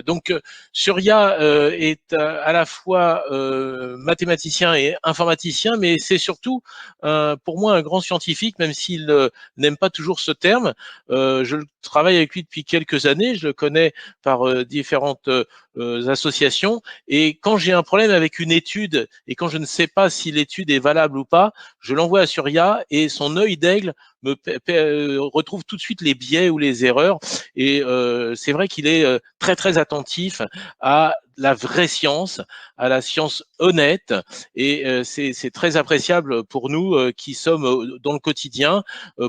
Donc Surya est à la fois mathématicien et informaticien, mais c'est surtout pour moi un grand scientifique, même s'il n'aime pas toujours ce terme. Je travaille avec lui depuis quelques années, je le connais par différentes associations, et quand j'ai un problème avec une étude et quand je ne sais pas si l'étude est valable ou pas, je l'envoie à Surya et son œil d'aigle retrouve tout de suite les biais ou les erreurs. Et c'est vrai qu'il est très très attentif à la vraie science, à la science honnête, et c'est très appréciable pour nous qui sommes dans le quotidien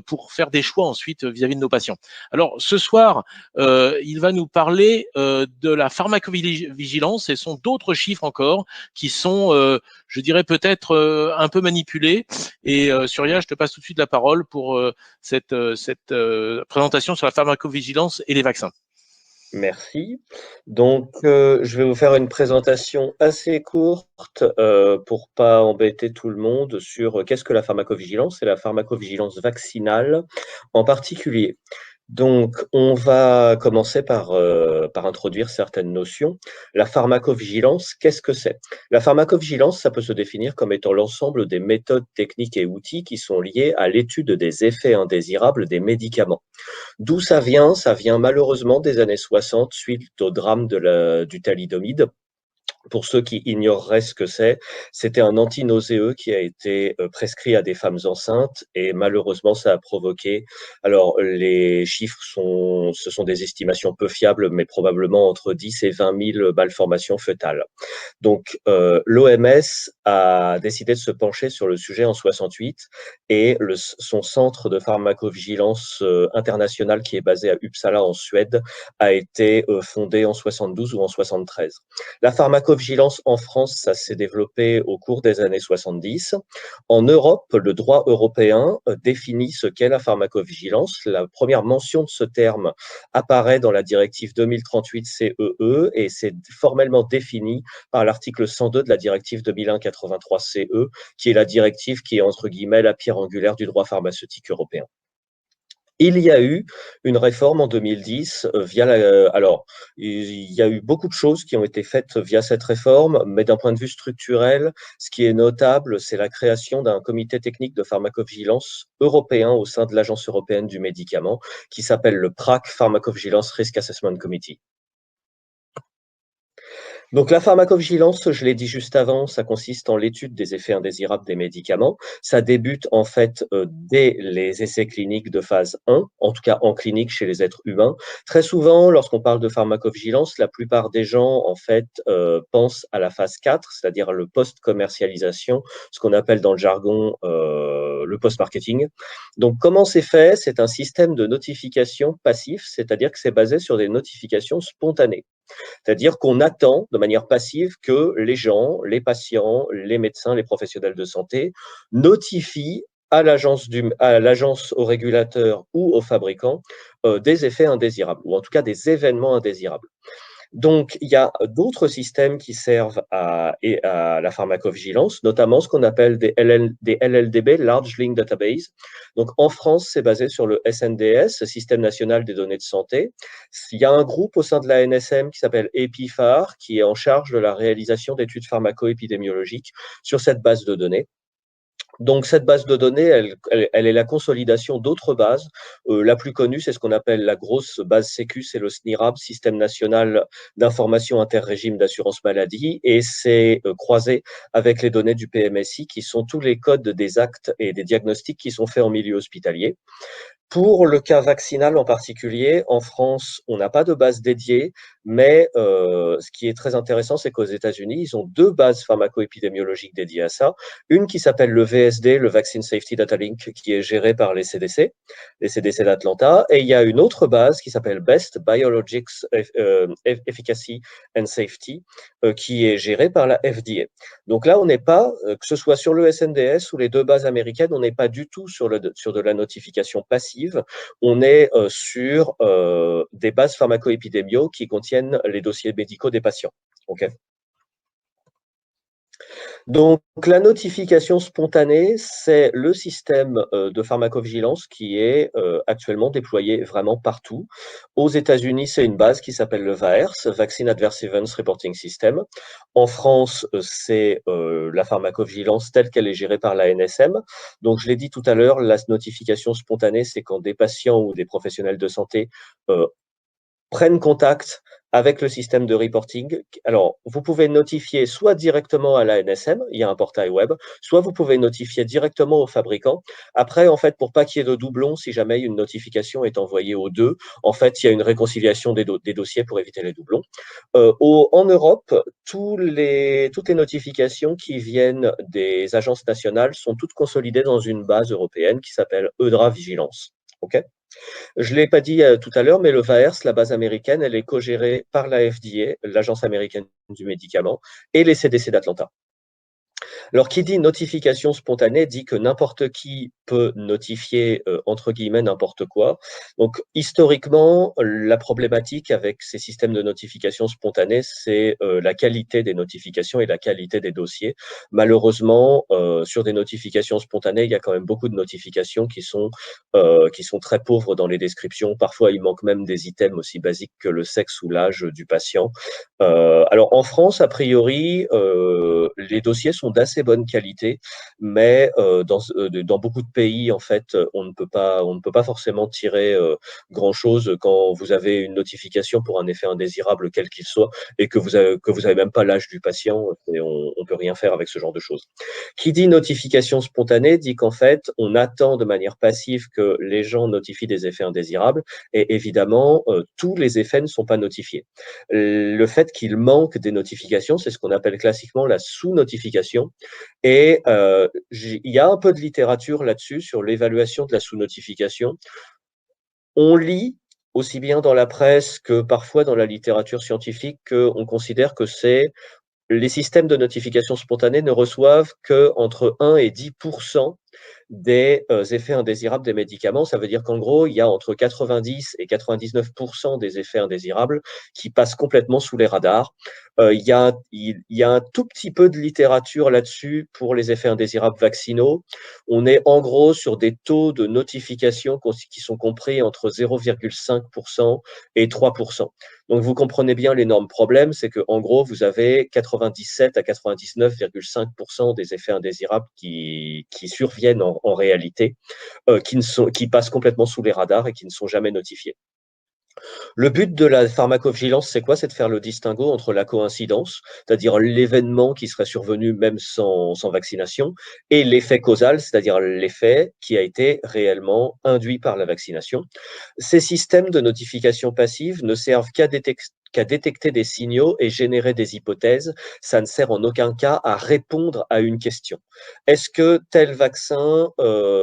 pour faire des choix ensuite vis-à-vis de nos patients. Alors ce soir, il va nous parler de la pharmacovigilance. Ce sont d'autres chiffres encore qui sont, je dirais peut-être un peu manipulés. Et Surya, je te passe tout de suite la parole pour cette présentation sur la pharmacovigilance et les vaccins. Merci. Donc, je vais vous faire une présentation assez courte pour pas embêter tout le monde sur qu'est-ce que la pharmacovigilance et la pharmacovigilance vaccinale en particulier. Donc, on va commencer par introduire certaines notions. La pharmacovigilance, qu'est-ce que c'est? La pharmacovigilance, ça peut se définir comme étant l'ensemble des méthodes, techniques et outils qui sont liés à l'étude des effets indésirables des médicaments. D'où ça vient? Ça vient malheureusement des années 60 suite au drame du thalidomide. Pour ceux qui ignoreraient ce que c'est, c'était un antinauséeux qui a été prescrit à des femmes enceintes et malheureusement, ça a provoqué. Alors, les chiffres ce sont des estimations peu fiables, mais probablement entre 10 et 20 000 malformations fœtales. Donc, l'OMS a décidé de se pencher sur le sujet en 68 et son centre de pharmacovigilance international qui est basé à Uppsala en Suède a été fondé en 72 ou en 73. La pharmacovigilance en France, ça s'est développé au cours des années 70. En Europe, le droit européen définit ce qu'est la pharmacovigilance. La première mention de ce terme apparaît dans la directive 2038/CEE et c'est formellement défini par l'article 102 de la directive 2001/83/CE, qui est la directive qui est entre guillemets la pierre angulaire du droit pharmaceutique européen. Il y a eu une réforme en 2010 alors, il y a eu beaucoup de choses qui ont été faites via cette réforme, mais d'un point de vue structurel, ce qui est notable, c'est la création d'un comité technique de pharmacovigilance européen au sein de l'Agence européenne du médicament, qui s'appelle le PRAC, Pharmacovigilance Risk Assessment Committee. Donc la pharmacovigilance, je l'ai dit juste avant, ça consiste en l'étude des effets indésirables des médicaments. Ça débute en fait dès les essais cliniques de phase 1, en tout cas en clinique chez les êtres humains. Très souvent, lorsqu'on parle de pharmacovigilance, la plupart des gens en fait pensent à la phase 4, c'est-à-dire le post-commercialisation, ce qu'on appelle dans le jargon le post-marketing. Donc comment c'est fait? C'est un système de notification passif, c'est-à-dire que c'est basé sur des notifications spontanées. C'est-à-dire qu'on attend de manière passive que les gens, les patients, les médecins, les professionnels de santé notifient à l'agence, au régulateur ou au fabricant des effets indésirables, ou en tout cas des événements indésirables. Donc, il y a d'autres systèmes qui servent à la pharmacovigilance, notamment ce qu'on appelle des LLDB, Large Link Database. Donc, en France, c'est basé sur le SNDS, Système national des données de santé. Il y a un groupe au sein de la NSM qui s'appelle EPIPHAR, qui est en charge de la réalisation d'études pharmaco-épidémiologiques sur cette base de données. Donc, cette base de données, elle est la consolidation d'autres bases. La plus connue, c'est ce qu'on appelle la grosse base Sécu, c'est le SNIRAB, Système national d'information interrégime d'assurance maladie, et c'est croisé avec les données du PMSI, qui sont tous les codes des actes et des diagnostics qui sont faits en milieu hospitalier. Pour le cas vaccinal en particulier, en France, on n'a pas de base dédiée, mais ce qui est très intéressant, c'est qu'aux États-Unis, ils ont deux bases pharmaco-épidémiologiques dédiées à ça. Une qui s'appelle le VSD, le Vaccine Safety Data Link, qui est géré par les CDC d'Atlanta, et il y a une autre base qui s'appelle BEST, Biologics Efficacy and Safety, qui est gérée par la FDA. Donc là, on n'est pas, que ce soit sur le SNDS ou les deux bases américaines, on n'est pas du tout sur de la notification passive. On est sur des bases pharmacoépidémiaux qui contiennent les dossiers médicaux des patients. Okay. Donc, la notification spontanée, c'est le système de pharmacovigilance qui est actuellement déployé vraiment partout. Aux États-Unis, c'est une base qui s'appelle le VAERS, Vaccine Adverse Events Reporting System. En France, c'est la pharmacovigilance telle qu'elle est gérée par la NSM. Donc, je l'ai dit tout à l'heure, la notification spontanée, c'est quand des patients ou des professionnels de santé euh, prennent contact avec le système de reporting. Alors, vous pouvez notifier soit directement à la NSM, il y a un portail web, soit vous pouvez notifier directement au fabricant. Après, en fait, pour pas qu'il y ait de doublons, si jamais une notification est envoyée aux deux, en fait, il y a une réconciliation des dossiers pour éviter les doublons. En Europe, toutes les notifications qui viennent des agences nationales sont toutes consolidées dans une base européenne qui s'appelle EUDRA Vigilance. OK. Je ne l'ai pas dit tout à l'heure, mais le VAERS, la base américaine, elle est co-gérée par la FDA, l'Agence américaine du médicament, et les CDC d'Atlanta. Alors, qui dit notification spontanée dit que n'importe qui peut notifier, entre guillemets, n'importe quoi. Donc, historiquement, la problématique avec ces systèmes de notification spontanée, c'est la qualité des notifications et la qualité des dossiers. Malheureusement, sur des notifications spontanées, il y a quand même beaucoup de notifications qui sont très pauvres dans les descriptions. Parfois, il manque même des items aussi basiques que le sexe ou l'âge du patient. Alors en France, a priori, les dossiers sont d'assez bonne qualité, mais dans beaucoup de pays, en fait, on ne peut pas forcément tirer grand-chose quand vous avez une notification pour un effet indésirable, quel qu'il soit, et que vous avez même pas l'âge du patient, et on peut rien faire avec ce genre de choses. Qui dit notification spontanée dit qu'en fait, on attend de manière passive que les gens notifient des effets indésirables, et évidemment, tous les effets ne sont pas notifiés. Le fait qu'il manque des notifications, c'est ce qu'on appelle classiquement la sous-notification. Et il y a un peu de littérature là-dessus, sur l'évaluation de la sous-notification. On lit, aussi bien dans la presse que parfois dans la littérature scientifique, qu'on considère que les systèmes de notification spontanée ne reçoivent qu'entre 1 et 10% des effets indésirables des médicaments. Ça veut dire qu'en gros, il y a entre 90 et 99% des effets indésirables qui passent complètement sous les radars. Il y a un tout petit peu de littérature là-dessus pour les effets indésirables vaccinaux. On est en gros sur des taux de notification qui sont compris entre 0,5% et 3%. Donc, vous comprenez bien l'énorme problème, c'est qu'en gros, vous avez 97 à 99,5% des effets indésirables qui surviennent en réalité, qui passent complètement sous les radars et qui ne sont jamais notifiés. Le but de la pharmacovigilance, c'est quoi? C'est de faire le distinguo entre la coïncidence, c'est-à-dire l'événement qui serait survenu même sans vaccination, et l'effet causal, c'est-à-dire l'effet qui a été réellement induit par la vaccination. Ces systèmes de notification passive ne servent qu'à détecter des signaux et générer des hypothèses. Ça ne sert en aucun cas à répondre à une question. Est-ce que tel vaccin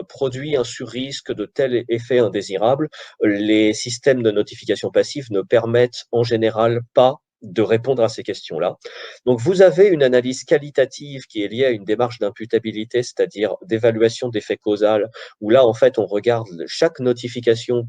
produit un surrisque de tel effet indésirable? Les systèmes de notification passive ne permettent en général pas de répondre à ces questions-là. Donc, vous avez une analyse qualitative qui est liée à une démarche d'imputabilité, c'est-à-dire d'évaluation d'effet causal, où là, en fait, on regarde chaque notification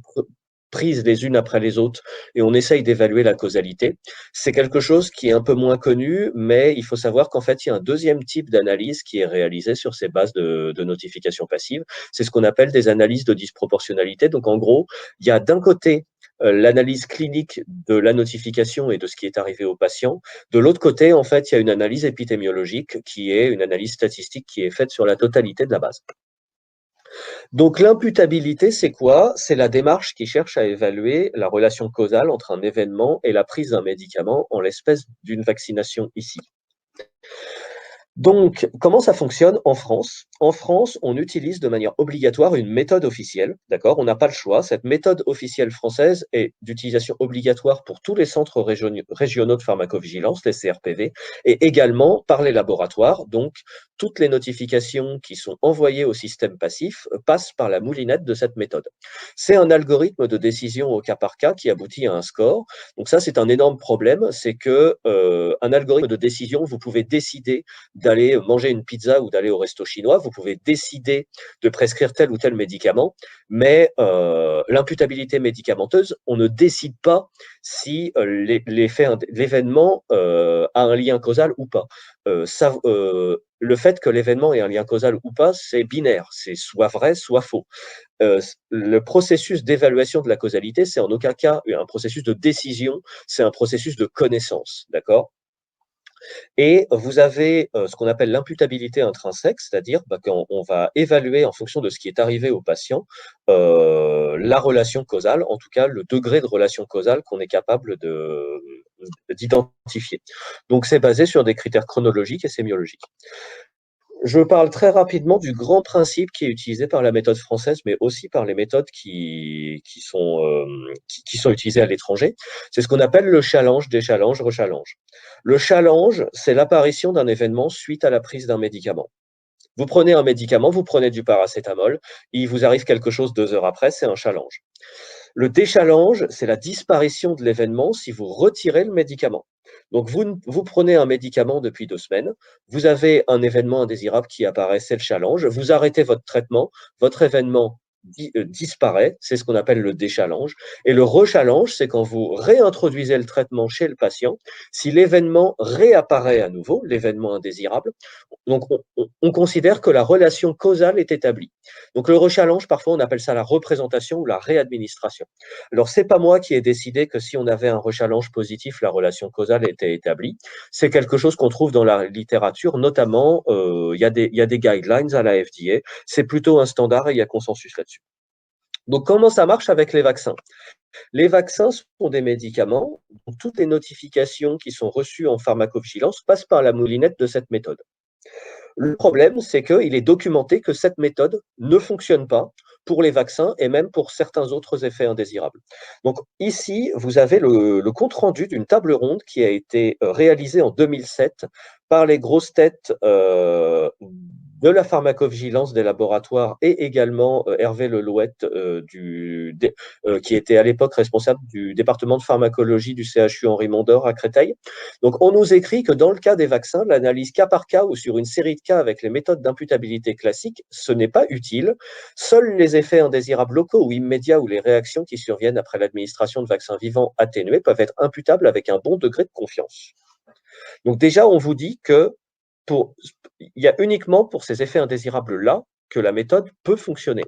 prises les unes après les autres et on essaye d'évaluer la causalité. C'est quelque chose qui est un peu moins connu, mais il faut savoir qu'en fait, il y a un deuxième type d'analyse qui est réalisé sur ces bases de notification passive. C'est ce qu'on appelle des analyses de disproportionnalité. Donc, en gros, il y a d'un côté l'analyse clinique de la notification et de ce qui est arrivé au patient. De l'autre côté, en fait, il y a une analyse épidémiologique qui est une analyse statistique qui est faite sur la totalité de la base. Donc l'imputabilité, c'est quoi? C'est la démarche qui cherche à évaluer la relation causale entre un événement et la prise d'un médicament, en l'espèce d'une vaccination ici. Donc, comment ça fonctionne en France? En France, on utilise de manière obligatoire une méthode officielle, d'accord? On n'a pas le choix. Cette méthode officielle française est d'utilisation obligatoire pour tous les centres régionaux de pharmacovigilance, les CRPV, et également par les laboratoires. Donc, toutes les notifications qui sont envoyées au système passif passent par la moulinette de cette méthode. C'est un algorithme de décision au cas par cas qui aboutit à un score. Donc ça, c'est un énorme problème, c'est que un algorithme de décision, vous pouvez décider d'aller manger une pizza ou d'aller au resto chinois, vous pouvez décider de prescrire tel ou tel médicament, mais l'imputabilité médicamenteuse, on ne décide pas si l'événement a un lien causal ou pas. le fait que l'événement ait un lien causal ou pas, c'est binaire, c'est soit vrai, soit faux. Le processus d'évaluation de la causalité, c'est en aucun cas un processus de décision, c'est un processus de connaissance, d'accord? Et vous avez ce qu'on appelle l'imputabilité intrinsèque, c'est-à-dire qu'on va évaluer en fonction de ce qui est arrivé au patient la relation causale, en tout cas le degré de relation causale qu'on est capable d'identifier. Donc c'est basé sur des critères chronologiques et sémiologiques. Je parle très rapidement du grand principe qui est utilisé par la méthode française, mais aussi par les méthodes qui sont utilisées à l'étranger. C'est ce qu'on appelle le challenge, déchallenge, rechallenge. Le challenge, c'est l'apparition d'un événement suite à la prise d'un médicament. Vous prenez un médicament, vous prenez du paracétamol, il vous arrive quelque chose 2 heures après, c'est un challenge. Le déchallenge, c'est la disparition de l'événement si vous retirez le médicament. Donc, vous prenez un médicament depuis 2 semaines, vous avez un événement indésirable qui apparaît, c'est le challenge, vous arrêtez votre traitement, votre événement disparaît, c'est ce qu'on appelle le déchallenge. Et le rechallenge, c'est quand vous réintroduisez le traitement chez le patient, si l'événement réapparaît à nouveau, l'événement indésirable, donc on considère que la relation causale est établie. Donc le rechallenge, parfois on appelle ça la représentation ou la réadministration. Alors c'est pas moi qui ai décidé que si on avait un rechallenge positif, la relation causale était établie. C'est quelque chose qu'on trouve dans la littérature, notamment il y a des guidelines à la FDA. C'est plutôt un standard et il y a consensus là-dessus. Donc comment ça marche avec les vaccins? Les vaccins sont des médicaments dont toutes les notifications qui sont reçues en pharmacovigilance passent par la moulinette de cette méthode. Le problème, c'est qu'il est documenté que cette méthode ne fonctionne pas pour les vaccins et même pour certains autres effets indésirables. Donc ici, vous avez le compte-rendu d'une table ronde qui a été réalisée en 2007 par les grosses têtes de la pharmacovigilance des laboratoires et également Hervé Lelouette, qui était à l'époque responsable du département de pharmacologie du CHU Henri Mondor à Créteil. Donc, on nous écrit que dans le cas des vaccins, l'analyse cas par cas ou sur une série de cas avec les méthodes d'imputabilité classiques, ce n'est pas utile. Seuls les effets indésirables locaux ou immédiats ou les réactions qui surviennent après l'administration de vaccins vivants atténués peuvent être imputables avec un bon degré de confiance. Donc déjà, on vous dit que il y a uniquement pour ces effets indésirables-là que la méthode peut fonctionner.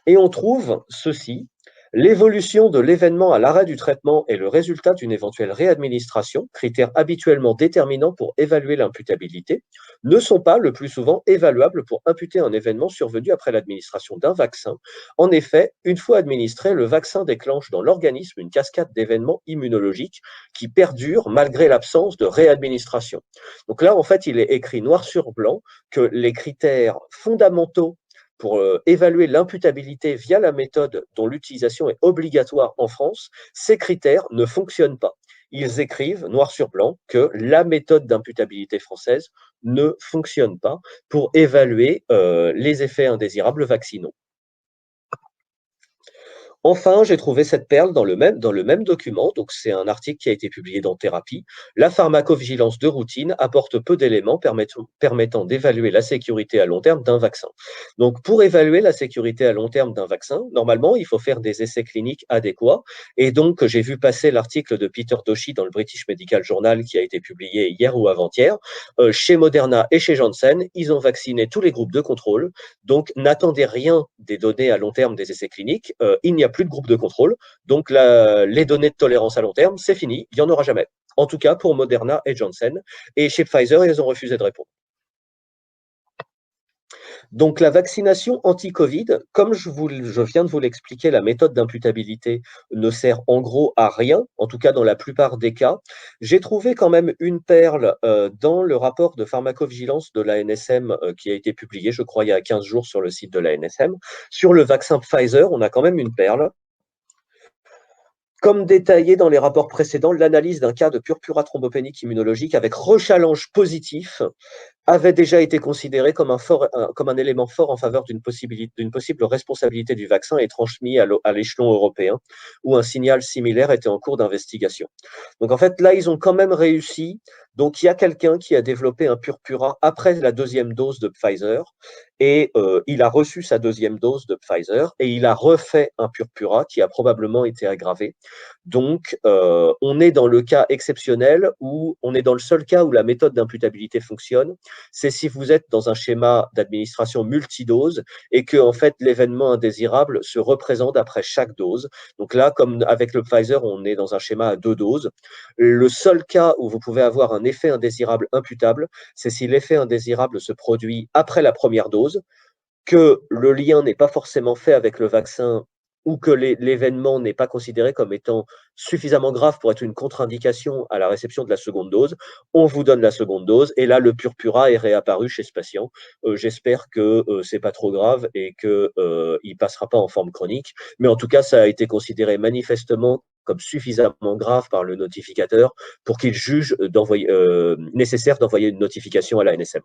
Et on trouve ceci: l'évolution de l'événement à l'arrêt du traitement est le résultat d'une éventuelle réadministration, critère habituellement déterminant pour évaluer l'imputabilité, ne sont pas le plus souvent évaluables pour imputer un événement survenu après l'administration d'un vaccin. En effet, une fois administré, le vaccin déclenche dans l'organisme une cascade d'événements immunologiques qui perdurent malgré l'absence de réadministration. Donc là, en fait, il est écrit noir sur blanc que les critères fondamentaux pour évaluer l'imputabilité via la méthode dont l'utilisation est obligatoire en France, ces critères ne fonctionnent pas. Ils écrivent noir sur blanc que la méthode d'imputabilité française ne fonctionne pas pour évaluer les effets indésirables vaccinaux. Enfin, j'ai trouvé cette perle dans le même document, donc c'est un article qui a été publié dans Thérapie. La pharmacovigilance de routine apporte peu d'éléments permettant d'évaluer la sécurité à long terme d'un vaccin. Donc, pour évaluer la sécurité à long terme d'un vaccin, normalement, il faut faire des essais cliniques adéquats. Et donc, j'ai vu passer l'article de Peter Doshi dans le British Medical Journal qui a été publié hier ou avant-hier. Chez Moderna et chez Janssen, ils ont vacciné tous les groupes de contrôle. Donc, n'attendez rien des données à long terme des essais cliniques. Il n'y a plus de groupe de contrôle. Donc, les données de tolérance à long terme, c'est fini. Il n'y en aura jamais. En tout cas, pour Moderna et Janssen. Et chez Pfizer, ils ont refusé de répondre. Donc, la vaccination anti-Covid, comme je viens de vous l'expliquer, la méthode d'imputabilité ne sert en gros à rien, en tout cas dans la plupart des cas. J'ai trouvé quand même une perle dans le rapport de pharmacovigilance de l'ANSM qui a été publié, je crois, il y a 15 jours sur le site de l'ANSM. Sur le vaccin Pfizer, on a quand même une perle. Comme détaillé dans les rapports précédents, l'analyse d'un cas de purpura thrombopénique immunologique avec rechallenge positif avait déjà été considéré comme un élément fort en faveur d'une possible responsabilité du vaccin et transmis à l'échelon européen, où un signal similaire était en cours d'investigation. Donc en fait, là, ils ont quand même réussi. Donc il y a quelqu'un qui a développé un purpura après la deuxième dose de Pfizer, et il a reçu sa deuxième dose de Pfizer, et il a refait un purpura qui a probablement été aggravé. Donc, on est dans le cas exceptionnel où on est dans le seul cas où la méthode d'imputabilité fonctionne c'est si vous êtes dans un schéma d'administration multidose et que en fait l'événement indésirable se représente après chaque dose. Donc là, comme avec le Pfizer, on est dans un schéma à 2 doses. Le seul cas où vous pouvez avoir un effet indésirable imputable, c'est si l'effet indésirable se produit après la première dose, que le lien n'est pas forcément fait avec le vaccin ou que l'événement n'est pas considéré comme étant suffisamment grave pour être une contre-indication à la réception de la seconde dose, on vous donne la seconde dose et là le purpura est réapparu chez ce patient. J'espère que c'est pas trop grave et que il passera pas en forme chronique, mais en tout cas ça a été considéré manifestement comme suffisamment grave par le notificateur pour qu'il juge nécessaire d'envoyer une notification à la NSM.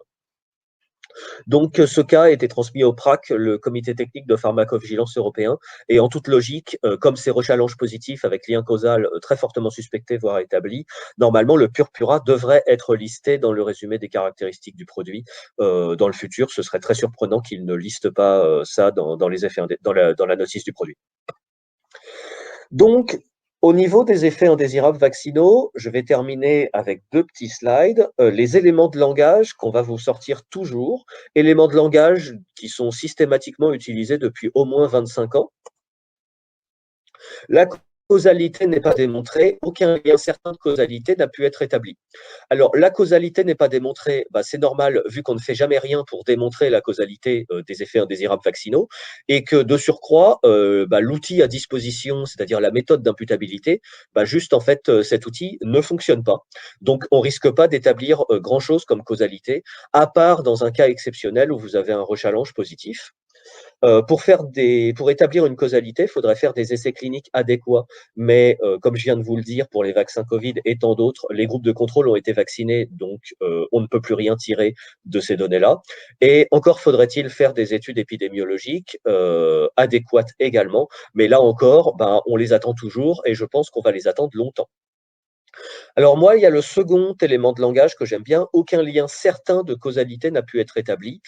Donc, ce cas a été transmis au PRAC, le comité technique de pharmacovigilance européen, et en toute logique, comme ces rechallenges positifs avec lien causal très fortement suspecté, voire établi, normalement, le purpura devrait être listé dans le résumé des caractéristiques du produit. Dans le futur, ce serait très surprenant qu'il ne liste pas ça dans les effets, dans la notice du produit. Donc, au niveau des effets indésirables vaccinaux, je vais terminer avec 2 petits slides. Les éléments de langage qu'on va vous sortir toujours, éléments de langage qui sont systématiquement utilisés depuis au moins 25 ans. La causalité n'est pas démontrée, aucun lien certain de causalité n'a pu être établi. Alors, la causalité n'est pas démontrée, c'est normal, vu qu'on ne fait jamais rien pour démontrer la causalité des effets indésirables vaccinaux, et que de surcroît, l'outil à disposition, c'est-à-dire la méthode d'imputabilité, juste en fait, cet outil ne fonctionne pas. Donc, on risque pas d'établir grand-chose comme causalité, à part dans un cas exceptionnel où vous avez un rechallange positif. Pour établir une causalité, il faudrait faire des essais cliniques adéquats. Mais comme je viens de vous le dire, pour les vaccins Covid et tant d'autres, les groupes de contrôle ont été vaccinés, donc on ne peut plus rien tirer de ces données-là. Et encore faudrait-il faire des études épidémiologiques adéquates également. Mais là encore, on les attend toujours et je pense qu'on va les attendre longtemps. Alors moi, il y a le second élément de langage que j'aime bien. Aucun lien certain de causalité n'a pu être établi.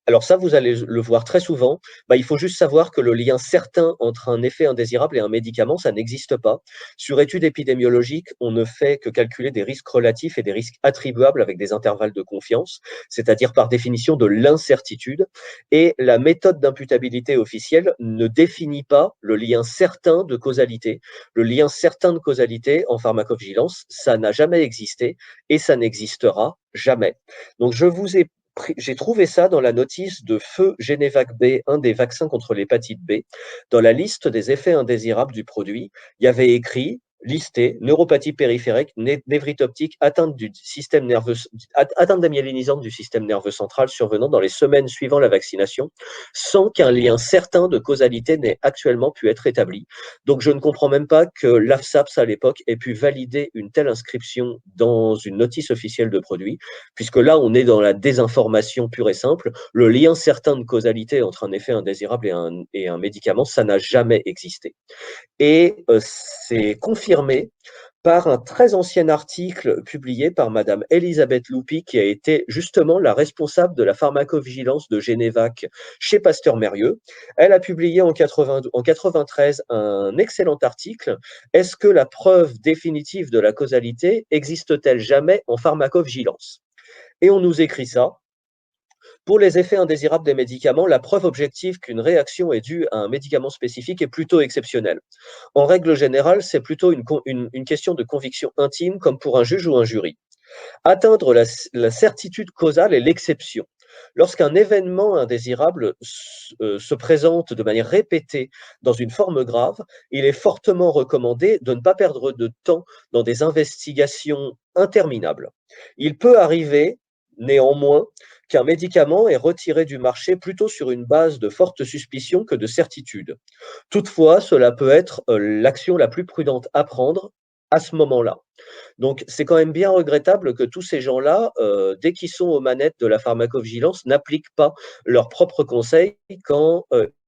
Alors ça, vous allez le voir très souvent. Il faut juste savoir que le lien certain entre un effet indésirable et un médicament, ça n'existe pas. Sur études épidémiologiques, on ne fait que calculer des risques relatifs et des risques attribuables avec des intervalles de confiance, c'est-à-dire par définition de l'incertitude. Et la méthode d'imputabilité officielle ne définit pas le lien certain de causalité. Le lien certain de causalité en pharmacovigilance, ça n'a jamais existé et ça n'existera jamais. Donc, j'ai trouvé ça dans la notice de feu Genevac B, un des vaccins contre l'hépatite B. Dans la liste des effets indésirables du produit, il y avait écrit listé neuropathie périphérique, névrite optique, atteinte d'amyélinisante du système nerveux central survenant dans les semaines suivant la vaccination, sans qu'un lien certain de causalité n'ait actuellement pu être établi. Donc je ne comprends même pas que l'AFSAPS à l'époque ait pu valider une telle inscription dans une notice officielle de produit, puisque là on est dans la désinformation pure et simple. Le lien certain de causalité entre un effet indésirable et un médicament, ça n'a jamais existé. Et c'est confirmé par un très ancien article publié par Madame Elisabeth Loupi, qui a été justement la responsable de la pharmacovigilance de Genevac chez Pasteur-Mérieux. Elle a publié en 93 un excellent article. Est-ce que la preuve définitive de la causalité existe-t-elle jamais en pharmacovigilance? Et on nous écrit ça. Pour les effets indésirables des médicaments, la preuve objective qu'une réaction est due à un médicament spécifique est plutôt exceptionnelle. En règle générale, c'est plutôt une question de conviction intime, comme pour un juge ou un jury. Atteindre la certitude causale est l'exception. Lorsqu'un événement indésirable se présente de manière répétée dans une forme grave, il est fortement recommandé de ne pas perdre de temps dans des investigations interminables. Il peut arriver, néanmoins, qu'un médicament est retiré du marché plutôt sur une base de forte suspicion que de certitude. Toutefois, cela peut être l'action la plus prudente à prendre à ce moment-là. Donc, c'est quand même bien regrettable que tous ces gens-là, dès qu'ils sont aux manettes de la pharmacovigilance, n'appliquent pas leurs propres conseils quand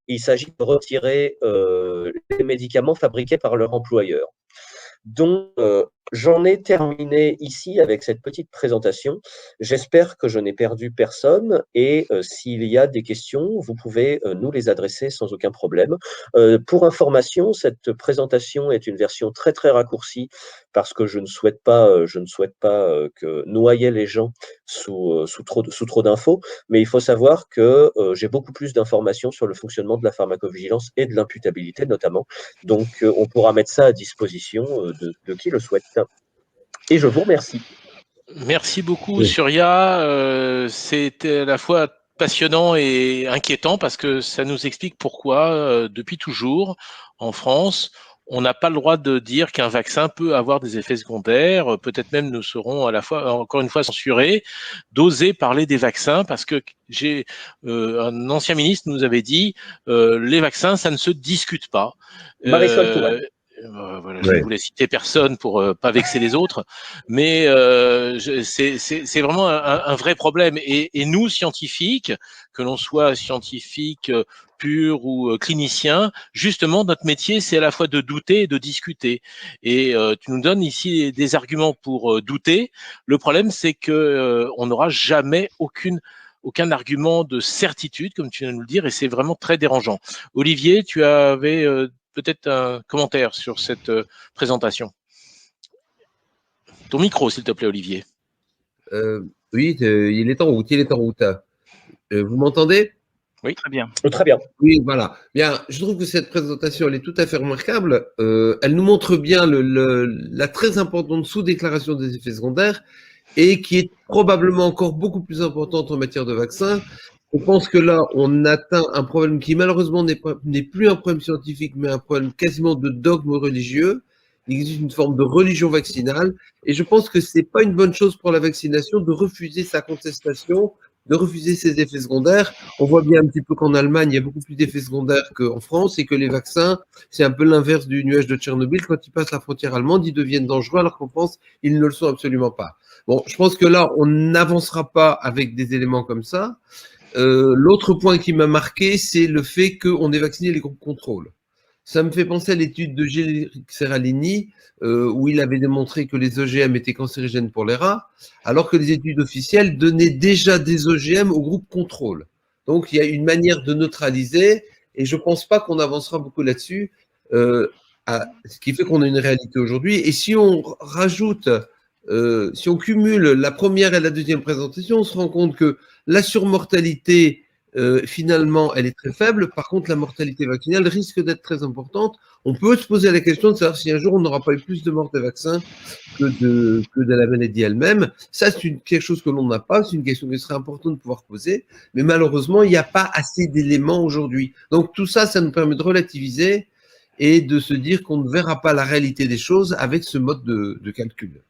il s'agit de retirer les médicaments fabriqués par leur employeur. Donc, J'en ai terminé ici avec cette petite présentation. J'espère que je n'ai perdu personne et s'il y a des questions, vous pouvez nous les adresser sans aucun problème. Pour information, cette présentation est une version très très raccourcie parce que je ne souhaite pas que noyer les gens sous trop d'infos, mais il faut savoir que j'ai beaucoup plus d'informations sur le fonctionnement de la pharmacovigilance et de l'imputabilité notamment. Donc on pourra mettre ça à disposition de qui le souhaite. Et je vous remercie. Merci beaucoup, Oui. Surya. C'était à la fois passionnant et inquiétant parce que ça nous explique pourquoi, depuis toujours, en France, on n'a pas le droit de dire qu'un vaccin peut avoir des effets secondaires. Peut-être même nous serons à la fois, encore une fois, censurés d'oser parler des vaccins parce que un ancien ministre nous avait dit les vaccins, ça ne se discute pas. Marisol Touraine. Voilà, je ne voulais citer personne pour pas vexer les autres, mais c'est vraiment un vrai problème. Et nous, scientifiques, que l'on soit scientifique pur ou clinicien, justement, notre métier, c'est à la fois de douter et de discuter. Et tu nous donnes ici des arguments pour douter. Le problème, c'est que on n'aura jamais aucun argument de certitude, comme tu viens de nous le dire, et c'est vraiment très dérangeant. Olivier, tu avais peut-être un commentaire sur cette présentation. Ton micro, s'il te plaît, Olivier. Oui, il est en route. Vous m'entendez? Oui, très bien. Très bien. Oui, voilà. Bien, je trouve que cette présentation, elle est tout à fait remarquable. Elle nous montre bien la très importante sous-déclaration des effets secondaires et qui est probablement encore beaucoup plus importante en matière de vaccins. Je pense que là, on atteint un problème qui malheureusement n'est plus un problème scientifique, mais un problème quasiment de dogme religieux. Il existe une forme de religion vaccinale et je pense que c'est pas une bonne chose pour la vaccination de refuser sa contestation, de refuser ses effets secondaires. On voit bien un petit peu qu'en Allemagne, il y a beaucoup plus d'effets secondaires qu'en France et que les vaccins, c'est un peu l'inverse du nuage de Tchernobyl. Quand ils passent la frontière allemande, ils deviennent dangereux alors qu'en France, ils ne le sont absolument pas. Bon, je pense que là, on n'avancera pas avec des éléments comme ça. L'autre point qui m'a marqué, c'est le fait qu'on ait vacciné les groupes contrôle. Ça me fait penser à l'étude de Gilles Serralini, où il avait démontré que les OGM étaient cancérigènes pour les rats, alors que les études officielles donnaient déjà des OGM au groupe contrôle. Donc, il y a une manière de neutraliser, et je pense pas qu'on avancera beaucoup là-dessus, ce qui fait qu'on a une réalité aujourd'hui. Et si on rajoute, si on cumule la première et la deuxième présentation, on se rend compte que la surmortalité, finalement, elle est très faible. Par contre, la mortalité vaccinale risque d'être très importante. On peut se poser la question de savoir si un jour on n'aura pas eu plus de morts des vaccins que de la maladie elle-même. Ça, c'est quelque chose que l'on n'a pas. C'est une question qui serait importante de pouvoir poser. Mais malheureusement, il n'y a pas assez d'éléments aujourd'hui. Donc, tout ça, ça nous permet de relativiser et de se dire qu'on ne verra pas la réalité des choses avec ce mode de calcul.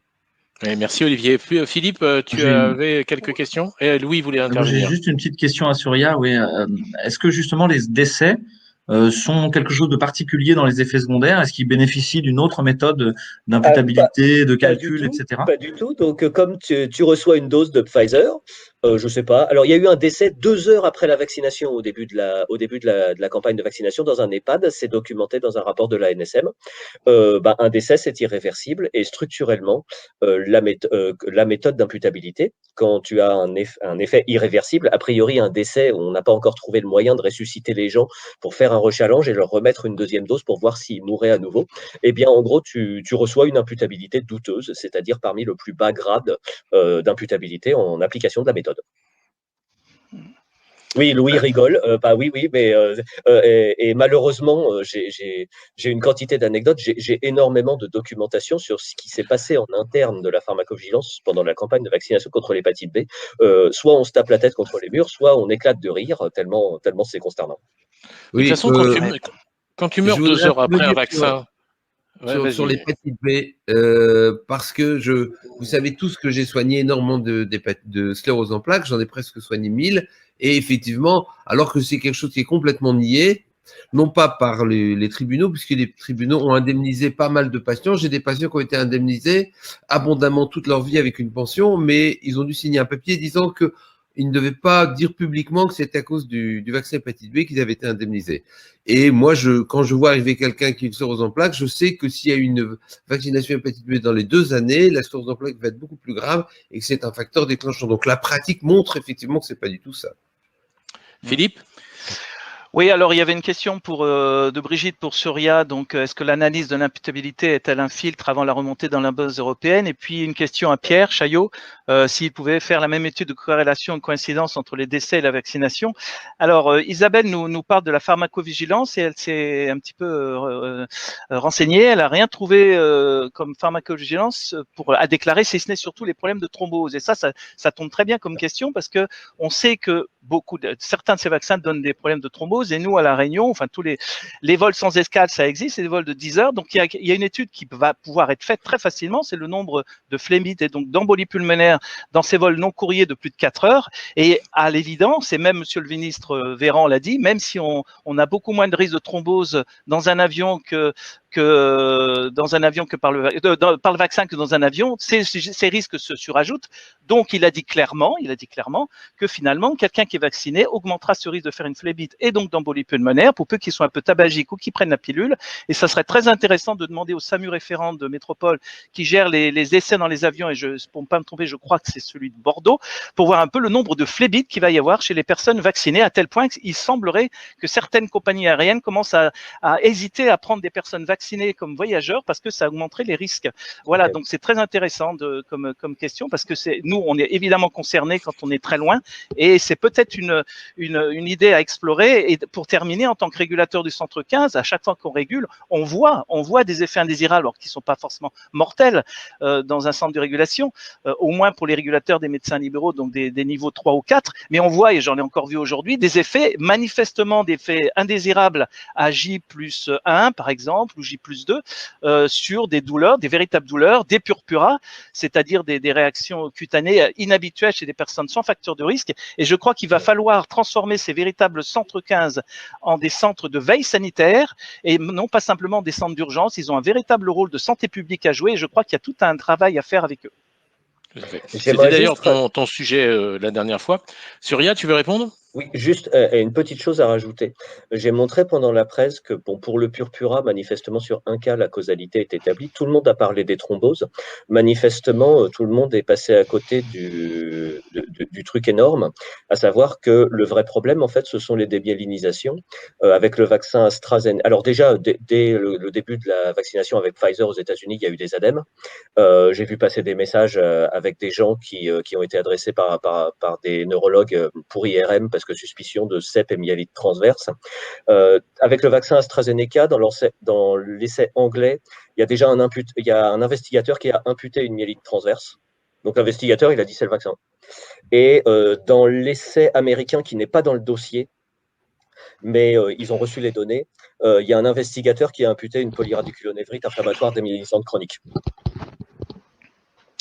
Oui, merci Olivier. Philippe, tu avais quelques questions et Louis voulait intervenir. J'ai juste une petite question à Surya. Oui, est-ce que justement les décès sont quelque chose de particulier dans les effets secondaires? Est-ce qu'ils bénéficient d'une autre méthode d'imputabilité, de calcul, etc.? Pas du tout. Donc, comme tu reçois une dose de Pfizer, je sais pas. Alors, il y a eu un décès 2 heures après la vaccination, au début de la campagne de vaccination dans un EHPAD. C'est documenté dans un rapport de l'ANSM. Un décès, c'est irréversible et structurellement, la méthode d'imputabilité, quand tu as un effet irréversible, a priori, un décès, on n'a pas encore trouvé le moyen de ressusciter les gens pour faire un rechallenge et leur remettre une deuxième dose pour voir s'ils mourraient à nouveau. Eh bien, en gros, tu reçois une imputabilité douteuse, c'est-à-dire parmi le plus bas grade d'imputabilité en application de la méthode. Oui, Louis rigole. Oui, mais et malheureusement, j'ai une quantité d'anecdotes. J'ai énormément de documentation sur ce qui s'est passé en interne de la pharmacovigilance pendant la campagne de vaccination contre l'hépatite B. Soit on se tape la tête contre les murs, soit on éclate de rire tellement c'est consternant. Oui, de toute façon, quand tu meurs 2 heures après un vaccin. Sur l'hépatite B, parce que vous savez tous que j'ai soigné énormément de sclérose en plaques, j'en ai presque soigné 1000, et effectivement, alors que c'est quelque chose qui est complètement nié, non pas par les tribunaux, puisque les tribunaux ont indemnisé pas mal de patients. J'ai des patients qui ont été indemnisés abondamment toute leur vie avec une pension, mais ils ont dû signer un papier disant que ils ne devaient pas dire publiquement que c'était à cause du vaccin hépatite B qu'ils avaient été indemnisés. Et moi, quand je vois arriver quelqu'un qui a une sclérose en plaques, je sais que s'il y a une vaccination hépatite B dans les 2 années, la sclérose en plaques va être beaucoup plus grave et que c'est un facteur déclenchant. Donc la pratique montre effectivement que c'est pas du tout ça. Philippe? Oui, alors il y avait une question de Brigitte pour Surya. Donc, est-ce que l'analyse de l'imputabilité est-elle un filtre avant la remontée dans la base européenne? Et puis une question à Pierre Chaillot, s'il pouvait faire la même étude de corrélation, de coïncidence entre les décès et la vaccination. Alors, Isabelle nous parle de la pharmacovigilance et elle s'est un petit peu renseignée. Elle a rien trouvé comme pharmacovigilance à déclarer, si ce n'est surtout les problèmes de thrombose. Et ça tombe très bien comme question parce que on sait que certains de ces vaccins donnent des problèmes de thrombose et nous à La Réunion, enfin tous les vols sans escale, ça existe, c'est des vols de 10 heures. Donc il y a une étude qui va pouvoir être faite très facilement, c'est le nombre de phlébites et donc d'embolies pulmonaires dans ces vols non courriers de plus de 4 heures. Et à l'évidence, et même Monsieur le ministre Véran l'a dit, même si on a beaucoup moins de risque de thrombose dans un avion que dans un avion que par le vaccin que dans un avion, ces risques se surajoutent. Donc il a dit clairement que finalement quelqu'un qui est vacciné augmentera ce risque de faire une phlébite et donc d'embolie pulmonaire pour peu qu'ils soient un peu tabagiques ou qu'ils prennent la pilule. Et ça serait très intéressant de demander au SAMU référent de métropole qui gère les essais dans les avions, et pour ne pas me tromper, je crois que c'est celui de Bordeaux, pour voir un peu le nombre de phlébites qu'il va y avoir chez les personnes vaccinées, à tel point qu'il semblerait que certaines compagnies aériennes commencent à hésiter à prendre des personnes vaccinées comme voyageurs parce que ça augmenterait les risques. Voilà, donc c'est très intéressant comme question parce que nous, on est évidemment concernés quand on est très loin et c'est peut-être une idée à explorer. Et pour terminer, en tant que régulateur du centre 15, à chaque fois qu'on régule, on voit des effets indésirables alors qu'ils ne sont pas forcément mortels dans un centre de régulation, au moins pour les régulateurs des médecins libéraux, donc des niveaux 3 ou 4, mais on voit, et j'en ai encore vu aujourd'hui, des effets manifestement des effets indésirables à J+1 par exemple, ou J+2, sur des douleurs, des véritables douleurs, des purpuras, c'est-à-dire des réactions cutanées inhabituelles chez des personnes sans facteur de risque. Et je crois qu'il va falloir transformer ces véritables centres 15 en des centres de veille sanitaire et non pas simplement des centres d'urgence. Ils ont un véritable rôle de santé publique à jouer et je crois qu'il y a tout un travail à faire avec eux. C'était d'ailleurs ton sujet la dernière fois. Surya, tu veux répondre? Oui, juste une petite chose à rajouter. J'ai montré pendant la presse que pour le purpura, manifestement sur un cas, la causalité est établie. Tout le monde a parlé des thromboses. Manifestement, tout le monde est passé à côté du truc énorme, à savoir que le vrai problème, en fait, ce sont les démyélinisations avec le vaccin AstraZeneca. Alors déjà, dès le début de la vaccination avec Pfizer aux États-Unis, il y a eu des ADEME. J'ai vu passer des messages avec des gens qui ont été adressés par des neurologues pour IRM parce que suspicion de CEP et myélite transverse. Avec le vaccin AstraZeneca, dans l'essai anglais, il y a déjà un investigateur qui a imputé une myélite transverse. Donc l'investigateur, il a dit c'est le vaccin. Et dans l'essai américain qui n'est pas dans le dossier, mais ils ont reçu les données, il y a un investigateur qui a imputé une polyradiculonévrite inflammatoire démyélinisante chronique.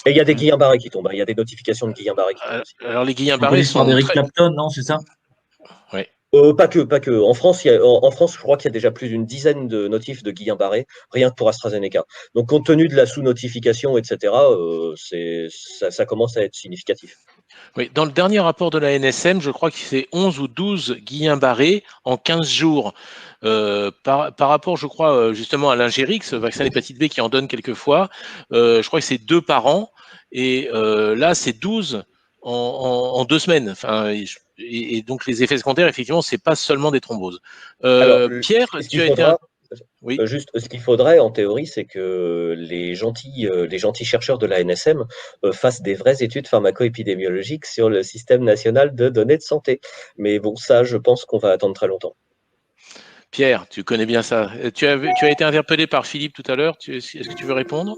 Et il y a des Guillain-Barré qui tombent. Il y a des notifications de Guillain-Barré qui tombent aussi. Alors les Guillain-Barré sont d'Eric Clapton, non, c'est ça? Oui. Pas que. En France, je crois qu'il y a déjà plus d'une dizaine de notifs de Guillain-Barré, rien que pour AstraZeneca. Donc, compte tenu de la sous-notification, etc., ça commence à être significatif. Oui, dans le dernier rapport de la NSM, je crois que c'est 11 ou 12 Guillain-Barré en 15 jours. Par rapport, je crois, justement à l'Ingérix, vaccin d'hépatite B qui en donne quelquefois, je crois que c'est 2 par an. Et là, c'est 12 en 2 semaines. Enfin, et donc, les effets secondaires, effectivement, c'est pas seulement des thromboses. Alors, Pierre, tu as été... Oui. Juste, ce qu'il faudrait, en théorie, c'est que les gentils chercheurs de la NSM fassent des vraies études pharmaco-épidémiologiques sur le système national de données de santé. Mais bon, ça, je pense qu'on va attendre très longtemps. Pierre, tu connais bien ça. Tu as été interpellé par Philippe tout à l'heure. Est-ce que tu veux répondre?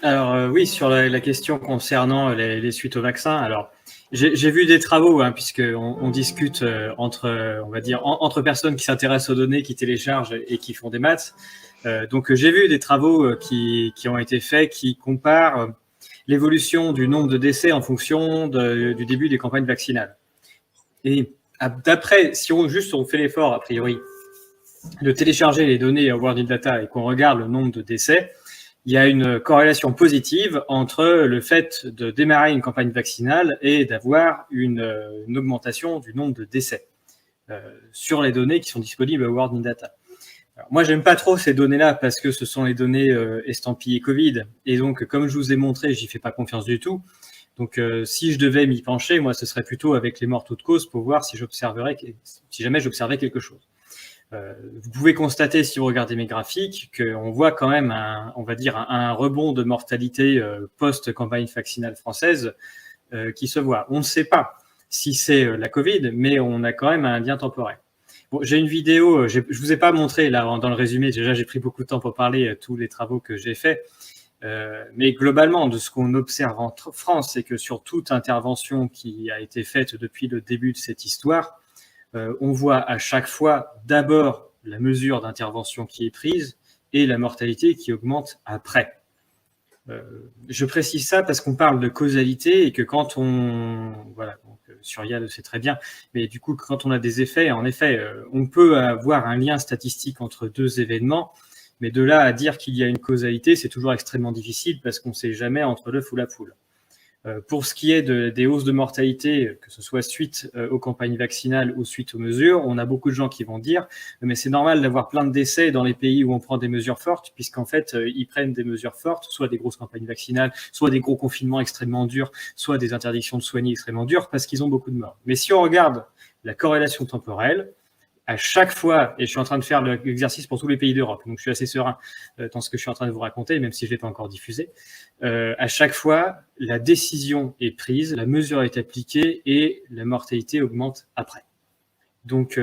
Alors oui, sur la question concernant les suites au vaccin. Alors j'ai vu des travaux, puisque on discute entre personnes qui s'intéressent aux données, qui téléchargent et qui font des maths. Donc j'ai vu des travaux qui ont été faits, qui comparent l'évolution du nombre de décès en fonction du début des campagnes vaccinales. Et d'après, si on fait l'effort a priori de télécharger les données à World in Data et qu'on regarde le nombre de décès, il y a une corrélation positive entre le fait de démarrer une campagne vaccinale et d'avoir une augmentation du nombre de décès sur les données qui sont disponibles à World in Data. Alors, moi, j'aime pas trop ces données-là parce que ce sont les données estampillées Covid. Et donc, comme je vous ai montré, j'y fais pas confiance du tout. Donc, si je devais m'y pencher, moi, ce serait plutôt avec les morts toutes causes pour voir si jamais j'observais quelque chose. Vous pouvez constater, si vous regardez mes graphiques, qu'on voit quand même un rebond de mortalité post-campagne vaccinale française qui se voit. On ne sait pas si c'est la Covid, mais on a quand même un lien temporel. Bon, j'ai une vidéo, je vous ai pas montré là dans le résumé, déjà j'ai pris beaucoup de temps pour parler tous les travaux que j'ai faits, mais globalement de ce qu'on observe en France, c'est que sur toute intervention qui a été faite depuis le début de cette histoire, on voit à chaque fois d'abord la mesure d'intervention qui est prise et la mortalité qui augmente après. Je précise ça parce qu'on parle de causalité et que quand Surya le sait très bien, mais du coup, quand on a des effets, en effet, on peut avoir un lien statistique entre deux événements, mais de là à dire qu'il y a une causalité, c'est toujours extrêmement difficile parce qu'on ne sait jamais entre l'œuf ou la poule. Pour ce qui est des hausses de mortalité, que ce soit suite aux campagnes vaccinales ou suite aux mesures, on a beaucoup de gens qui vont dire mais c'est normal d'avoir plein de décès dans les pays où on prend des mesures fortes, puisqu'en fait, ils prennent des mesures fortes, soit des grosses campagnes vaccinales, soit des gros confinements extrêmement durs, soit des interdictions de soigner extrêmement dures, parce qu'ils ont beaucoup de morts. Mais si on regarde la corrélation temporelle, à chaque fois, et je suis en train de faire l'exercice pour tous les pays d'Europe, donc je suis assez serein dans ce que je suis en train de vous raconter, même si je ne l'ai pas encore diffusé. À chaque fois, la décision est prise, la mesure est appliquée et la mortalité augmente après. Donc,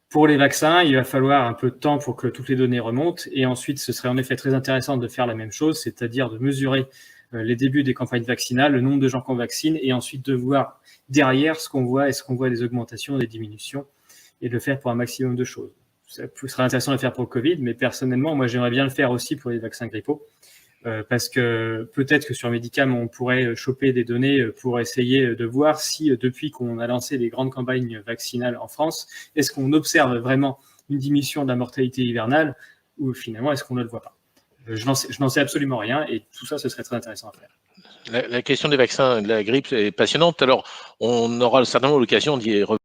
pour les vaccins, il va falloir un peu de temps pour que toutes les données remontent, et ensuite, ce serait en effet très intéressant de faire la même chose, c'est-à-dire de mesurer les débuts des campagnes vaccinales, le nombre de gens qu'on vaccine, et ensuite de voir derrière ce qu'on voit, est-ce qu'on voit des augmentations, des diminutions, et de le faire pour un maximum de choses. Ça serait intéressant de le faire pour le Covid, mais personnellement, moi, j'aimerais bien le faire aussi pour les vaccins grippaux, parce que peut-être que sur Medicam, on pourrait choper des données pour essayer de voir si, depuis qu'on a lancé les grandes campagnes vaccinales en France, est-ce qu'on observe vraiment une diminution de la mortalité hivernale, ou finalement, est-ce qu'on ne le voit pas? Je n'en sais absolument rien, et tout ça, ce serait très intéressant à faire. La question des vaccins de la grippe est passionnante. Alors, on aura certainement l'occasion d'y revenir.